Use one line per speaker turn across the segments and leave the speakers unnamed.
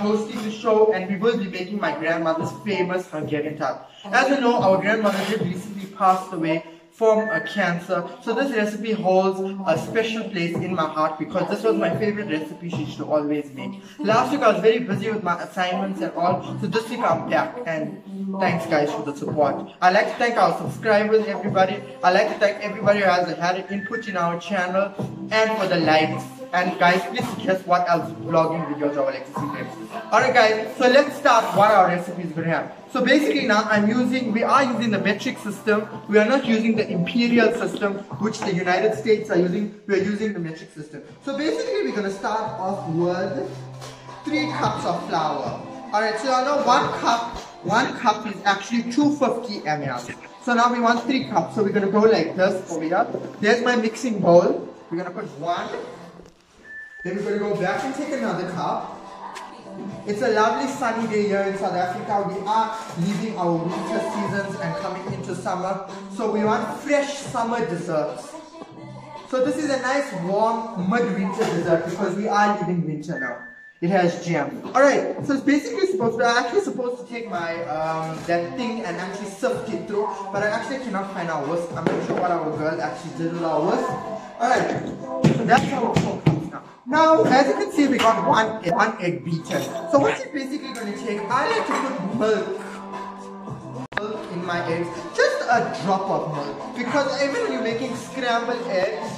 hosting the show, and we will be making my grandmother's famous Hungarian tart. As you know, our grandmother did recently pass away from a cancer, so this recipe holds a special place in my heart because this was my favorite recipe she used to always make. Last week I was very busy with my assignments and all, so this week I'm back, and thanks guys for the support. I'd like to thank our subscribers, everybody. I'd like to thank everybody who has had an input in our channel and for the likes. And guys, please suggest what else vlogging videos I would like to see next. Alright guys, so let's start what our recipe is going to have. So basically now we are using the metric system. We are not using the imperial system which the United States are using. We are using the metric system. So basically we're going to start off with 3 cups of flour. Alright, so I know 1 cup is actually 250 ml. So now we want 3 cups. So we're going to go like this over here. There's my mixing bowl. We're going to put 1. Then we're going to go back and take another cup. It's a lovely sunny day here in South Africa. We are leaving our winter seasons and coming into summer. So we want fresh summer desserts. So this is a nice warm mid-winter dessert because we are leaving winter now. It has jam. Alright, so it's basically I'm actually supposed to take my that thing and actually sift it through, but I actually cannot find our whisk. I'm not sure what our girl actually did with our whisk. Alright, so that's our 4 cups now. Now, as you can see, we got one egg beaten. So what you're basically going to take, I like to put milk in my eggs, just a drop of milk, because even when you're making scrambled eggs.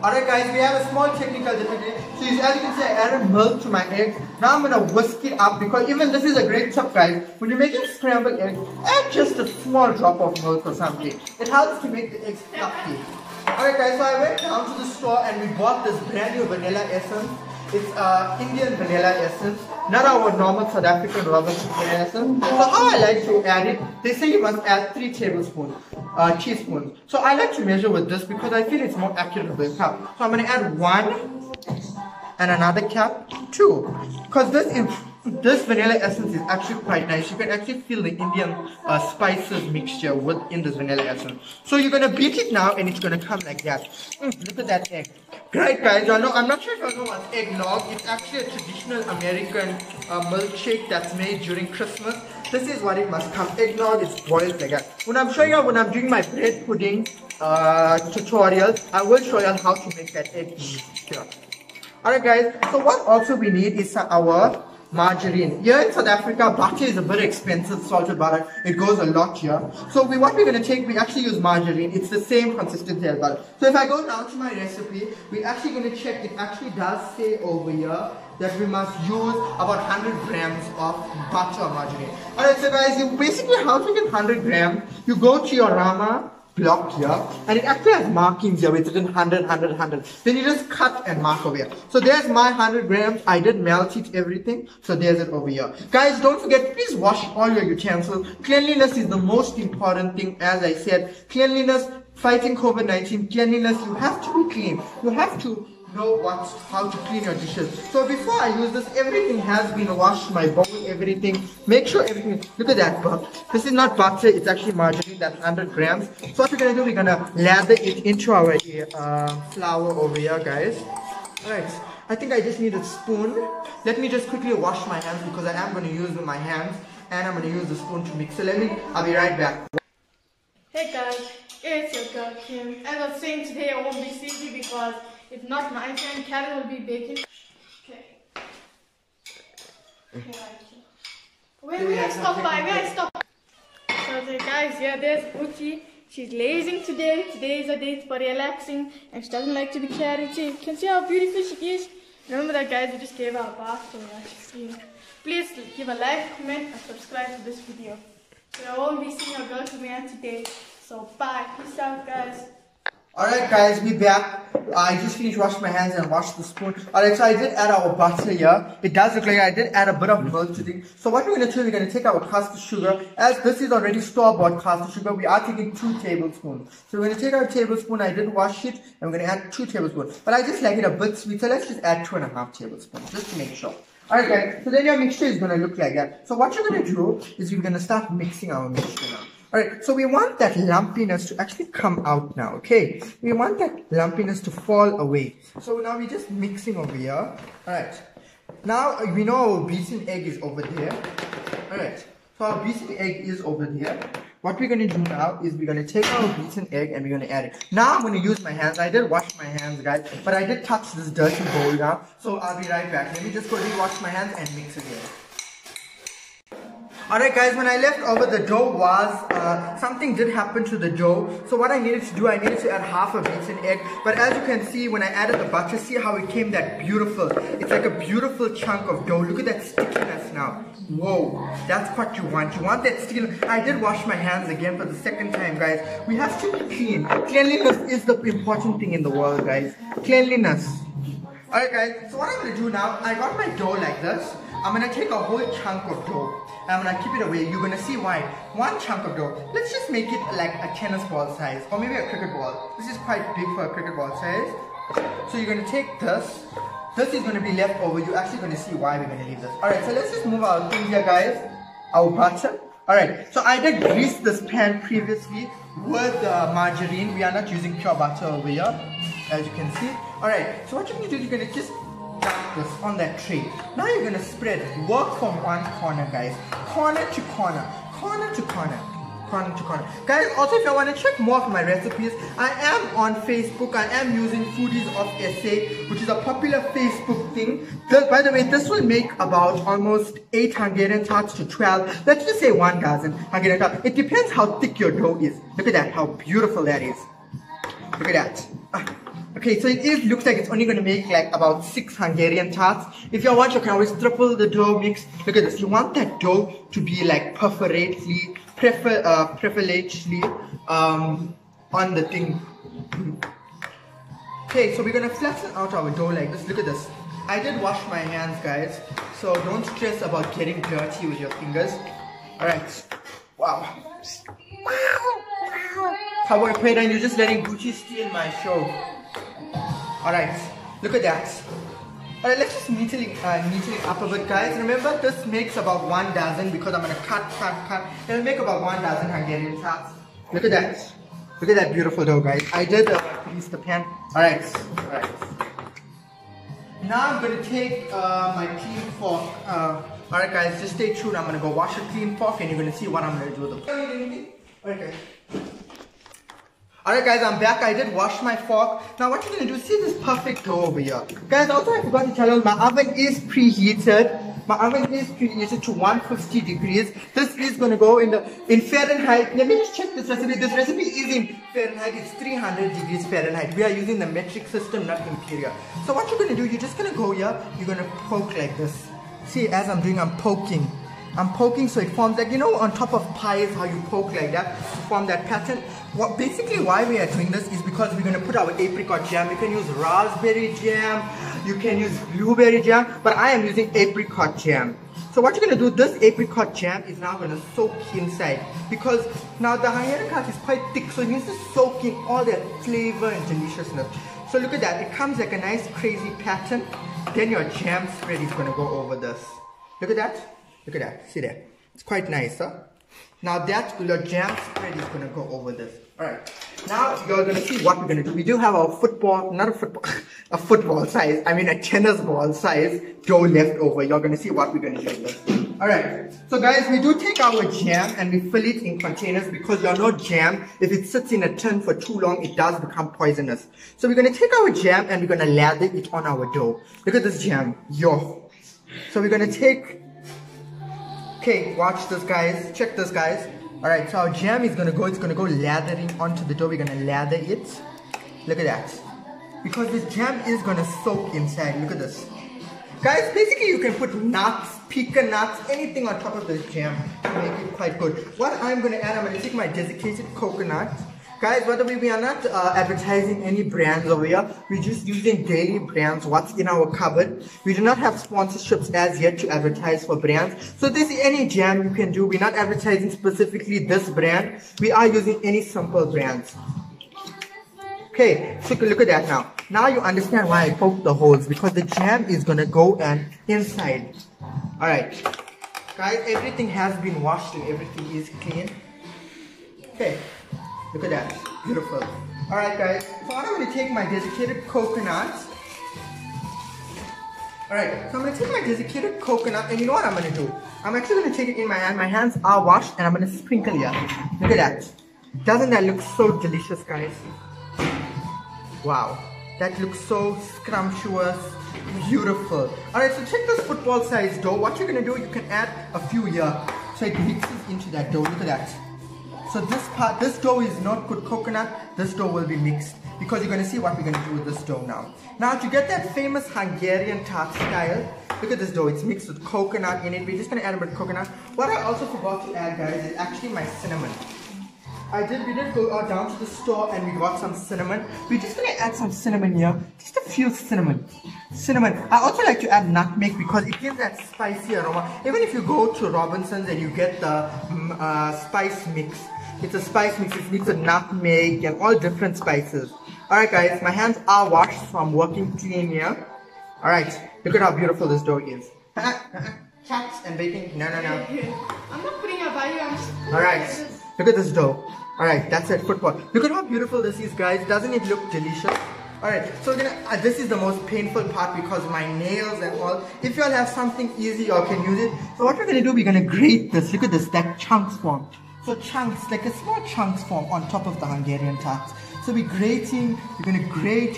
Alright guys, we have a small technical difficulty. So as you can see, I added milk to my eggs. Now I'm going to whisk it up because even this is a great tip guys. When you're making scrambled eggs, add just a small drop of milk or something. It helps to make the eggs fluffy. Alright guys, so I went down to the store and we bought this brand new vanilla essence. It's Indian vanilla essence, not our normal South African rubber vanilla essence. So how I like to add it, they say you must add 3 tablespoons, teaspoons. So I like to measure with this because I feel it's more accurate with a cup. So I'm going to add 1 and another cup, 2. Because this vanilla essence is actually quite nice. You can actually feel the Indian spices mixture within this vanilla essence. So you're going to beat it now and it's going to come like that. Look at that egg. Right guys, I'm not sure if you know what's eggnog. It's actually a traditional American milkshake that's made during Christmas. This is what it must come. Eggnog is boiled like that. When I'm doing my bread pudding tutorial, I will show you how to make that egg here. Alright guys, so what also we need is our margarine. Here in South Africa, butter is a bit expensive, salted butter. It goes a lot here. So what we're going to take, we actually use margarine. It's the same consistency as butter. So if I go down to my recipe, we're actually going to check. It actually does say over here that we must use about 100 grams of butter or margarine. Alright, so guys, you basically, how to get 100 grams, you go to your Rama block here, and it actually has markings here. It's written 100, 100, 100. Then you just cut and mark over here. So there's my 100 grams. I did melt it, everything. So there's it over here. Guys, don't forget, please wash all your utensils. Cleanliness is the most important thing. As I said, cleanliness, fighting COVID-19, cleanliness, you have to be clean. You have to know how to clean your dishes. So before I use this, everything has been washed, my bowl, everything. Make sure everything, look at that, this is not butter, it's actually margarine, that's 100 grams. So what we're going to do, we're going to lather it into our flour over here, guys. Alright, I think I just need a spoon. Let me just quickly wash my hands because I am going to use my hands and I'm going to use the spoon to mix. So I'll be right back.
Hey guys, it's your girl Kim. As I was saying, today I won't be sleepy because if not, my friend Calledon will be baking. Okay. Where I stop. So guys, yeah, there's Uchi. She's lazing today. Today is a day for relaxing and she doesn't like to be carried. You can see how beautiful she is. Remember that guys, we just gave her a bath, so she's clean. Please give a like, comment and subscribe to this video. So I won't be seeing your girl Hungarian today. So bye. Peace out guys.
Alright guys, we're back. I just finished washing my hands and washed the spoon. Alright, so I did add our butter here. It does look like I did add a bit of milk to it. So what we're going to do, we're going to take our Castor sugar. As this is already store-bought Castor sugar, we are taking 2 tablespoons. So we're going to take our tablespoon, I did wash it, and we're going to add 2 tablespoons. But I just like it a bit sweet, so let's just add 2.5 tablespoons, just to make sure. Alright guys, so then your mixture is going to look like that. So what you're going to do is you're going to start mixing our mixture now. Alright, so we want that lumpiness to actually come out now, okay? We want that lumpiness to fall away. So now we're just mixing over here. Alright, now we know our beaten egg is over there. Alright, so our beaten egg is over there. What we're going to do now is we're going to take our beaten egg and we're going to add it. Now I'm going to use my hands. I did wash my hands, guys, but I did touch this dirty bowl now. So I'll be right back. Let me just go re-wash my hands and mix it in. Alright guys, when I left over the dough was, something did happen to the dough. So what I needed to do, I needed to add half a beaten egg. But as you can see, when I added the butter, see how it came that beautiful. It's like a beautiful chunk of dough. Look at that stickiness now. Whoa, that's what you want. You want that stickiness. I did wash my hands again for the second time, guys. We have to be clean. Cleanliness is the important thing in the world, guys. Cleanliness. Alright guys, so what I'm going to do now, I got my dough like this. I'm going to take a whole chunk of dough. I'm going to keep it away. You're going to see why. One chunk of dough. Let's just make it like a tennis ball size. Or maybe a cricket ball. This is quite big for a cricket ball size. So you're going to take this. This is going to be left over. You're actually going to see why we're going to leave this. Alright, so let's just move our thing here, guys. Our butter. Alright, so I did grease this pan previously with margarine. We are not using pure butter over here, as you can see. Alright, so what you're going to do, you're going to just dump this on that tray. Now you're going to spread it. Work from one corner, guys. Corner to corner. Corner to corner. Corner to corner. Guys, also if you want to check more of my recipes, I am on Facebook. I am using Foodies of SA, which is a popular Facebook thing. By the way, this will make about almost 8 Hungarian tarts to 12. Let's just say 1 dozen Hungarian tarts. It depends how thick your dough is. Look at that, how beautiful that is. Look at that. Okay, so it looks like it's only going to make like about 6 Hungarian tarts. If you want, you can always triple the dough mix. Look at this. You want that dough to be like preferably on the thing. Okay, so we're going to flatten out our dough like this. Look at this. I did wash my hands, guys. So don't stress about getting dirty with your fingers. Alright. Wow. Cowboy Calledon, you're just letting Gucci steal my show. Alright, look at that. Alright, let's just neaten it up a bit, guys. Remember, this makes about 1 dozen because I'm going to cut. It'll make about 1 dozen Hungarian tarts. Look at that. Look at that beautiful dough, guys. I did grease the pan. Alright. Now I'm going to take my clean fork. Alright, guys, just stay tuned. I'm going to go wash a clean fork and you're going to see what I'm going to do with it. Alright, guys. Alright guys, I'm back. I did wash my fork. Now what you're going to do, see this perfect dough over here. Guys, also I forgot to tell you, my oven is preheated. My oven is preheated to 150 degrees. This is going to go in Fahrenheit. Let me just check this recipe. This recipe is in Fahrenheit. It's 300 degrees Fahrenheit. We are using the metric system, not imperial. So what you're going to do, you're just going to go here. You're going to poke like this. See, as I'm doing, I'm poking. I'm poking so it forms like, you know, on top of pies, how you poke like that to form that pattern. Basically why we are doing this is because we're going to put our apricot jam. You can use raspberry jam, you can use blueberry jam, but I am using apricot jam. So what you're going to do, this apricot jam is now going to soak inside because now the Hungarian tart is quite thick, so it needs to soak in all that flavor and deliciousness. So look at that, it comes like a nice crazy pattern. Then your jam spread is going to go over this. Look at that. Look at that, see there, it's quite nice, huh? Now that your jam spread is going to go over this. Alright, now you're going to see what we're going to do. We do have our a football size, I mean a tennis ball size dough left over. You're going to see what we're going to do with this. Alright, so guys, we do take our jam and we fill it in containers because you know jam, if it sits in a tin for too long, it does become poisonous. So we're going to take our jam and we're going to lather it on our dough. Look at this jam, yo. So we're going to take... Okay, watch this, guys. Check this, guys. Alright, so our jam is gonna go, it's gonna go lathering onto the dough. We're gonna lather it. Look at that. Because this jam is gonna soak inside. Look at this. Guys, basically you can put nuts, pecan nuts, anything on top of this jam to make it quite good. What I'm gonna add, I'm gonna take my desiccated coconut. Guys, by the way, we are not advertising any brands over here. We're just using daily brands, what's in our cupboard. We do not have sponsorships as yet to advertise for brands. So this is any jam you can do. We're not advertising specifically this brand. We are using any simple brands. Okay, so look at that now. Now you understand why I poked the holes, because the jam is going to go inside. Alright. Guys, everything has been washed and everything is clean. Okay. Look at that. Beautiful. Alright guys, so I'm going to take my desiccated coconut. Alright, so I'm going to take my desiccated coconut, and you know what I'm going to do? I'm actually going to take it in my hand. My hands are washed, and I'm going to sprinkle here. Look at that. Doesn't that look so delicious, guys? Wow. That looks so scrumptious, beautiful. Alright, so check this football size dough. What you're going to do, you can add a few here. So it mixes into that dough. Look at that. So this dough is not good coconut. This dough will be mixed. Because you're going to see what we're going to do with this dough now. Now to get that famous Hungarian tart style, look at this dough. It's mixed with coconut in it. We're just going to add a bit of coconut. What I also forgot to add, guys, is actually my cinnamon. We did go down to the store and we got some cinnamon. We're just going to add some cinnamon here. Just a few cinnamon. I also like to add nutmeg because it gives that spicy aroma. Even if you go to Robinson's and you get the spice mix, it's a spice mix. It mixes with nutmeg and all different spices. Alright guys, my hands are washed, so I'm working clean here. Alright, look at how beautiful this dough is. Cats and baking, no.
I'm not putting a value, I'm just putting
Alright, look at this dough. Alright, that's it, football. Look at how beautiful this is, guys. Doesn't it look delicious? Alright, so this is the most painful part because my nails and all. If you all have something easy, you all can use it. So what we're going to do, we're going to grate this. Look at this, that chunks form. So chunks, like a small chunks form on top of the Hungarian tarts. So we're grating, we're going to grate.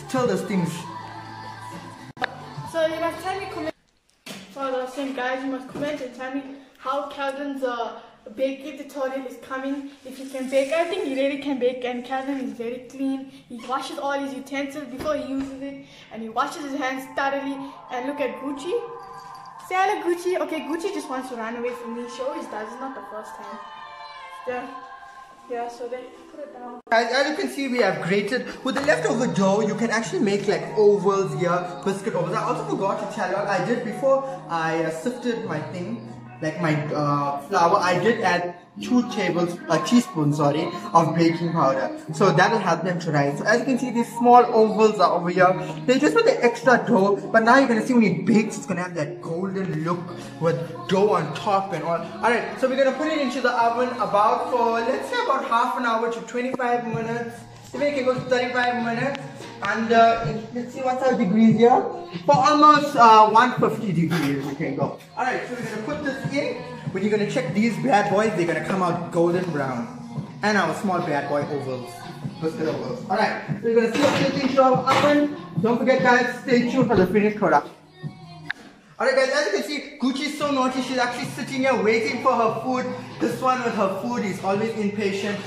Still those things.
So you must tell me, for the same guys, you must comment and tell me how Calledon's baking tutorial is coming. If he can bake, I think he really can bake, and Calledon is very clean. He washes all his utensils before he uses it, and he washes his hands thoroughly. And look at Gucci. Say hello, Gucci. Okay, Gucci just wants to run away from me. She always does. It's not the first time. Yeah, so they put it down.
Guys, as you can see, we have grated. With the leftover dough, you can actually make like ovals here, biscuit ovals. I also forgot to tell you all, I did before I sifted my thing, like my flour, I did add 2 teaspoons of baking powder. So that will help them to rise. So as you can see, these small ovals are over here. They just with the extra dough, but now you're going to see when it bakes, it's going to have that golden look with dough on top and all. Alright, so we're going to put it into the oven about for, let's say about half an hour to 25 minutes. Maybe it can go to 35 minutes. And let's see what's our degrees here. For almost 150 degrees we can go. Alright, so we're going to put this in. When you're going to check these bad boys, they're going to come out golden brown. And our small bad boy ovals. Biscuit ovals. Alright, so we're going to slip this into our oven. Don't forget guys, stay tuned for the finished product. Alright guys, as you can see, Gucci is so naughty. She's actually sitting here waiting for her food. This one with her food is always impatient.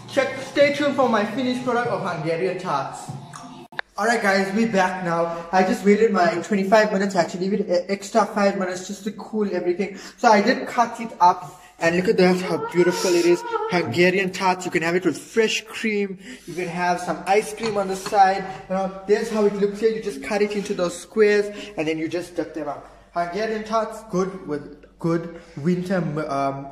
Stay tuned for my finished product of Hungarian tarts. Alright guys, we're back now. I just waited my 25 minutes, actually leave it extra 5 minutes just to cool everything. So I did cut it up and look at that, how beautiful it is. Hungarian tarts, you can have it with fresh cream. You can have some ice cream on the side. You know, there's how it looks here. You just cut it into those squares and then you just dip them up. Hungarian tarts, good with good winter,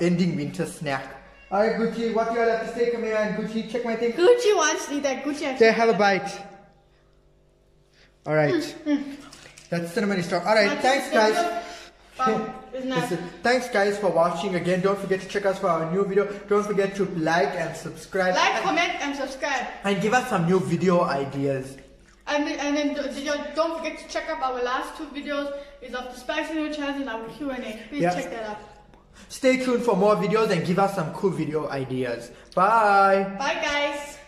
ending winter snack. Alright Gucci, what do you all have to say? Come here and Gucci, check my thing.
Gucci wants to eat that. Gucci actually.
Say, have a bite. Alright. That's cinnamon straw. Alright, thanks guys. Thanks guys for watching again. Don't forget to check us for our new video. Don't forget to like and subscribe.
Like, comment and subscribe.
And give us some new video ideas.
And then don't forget to check out our last 2 videos. Is of the spicy noodle challenge and our Q&A. Please check that out.
Stay tuned for more videos and give us some cool video ideas. Bye.
Bye guys.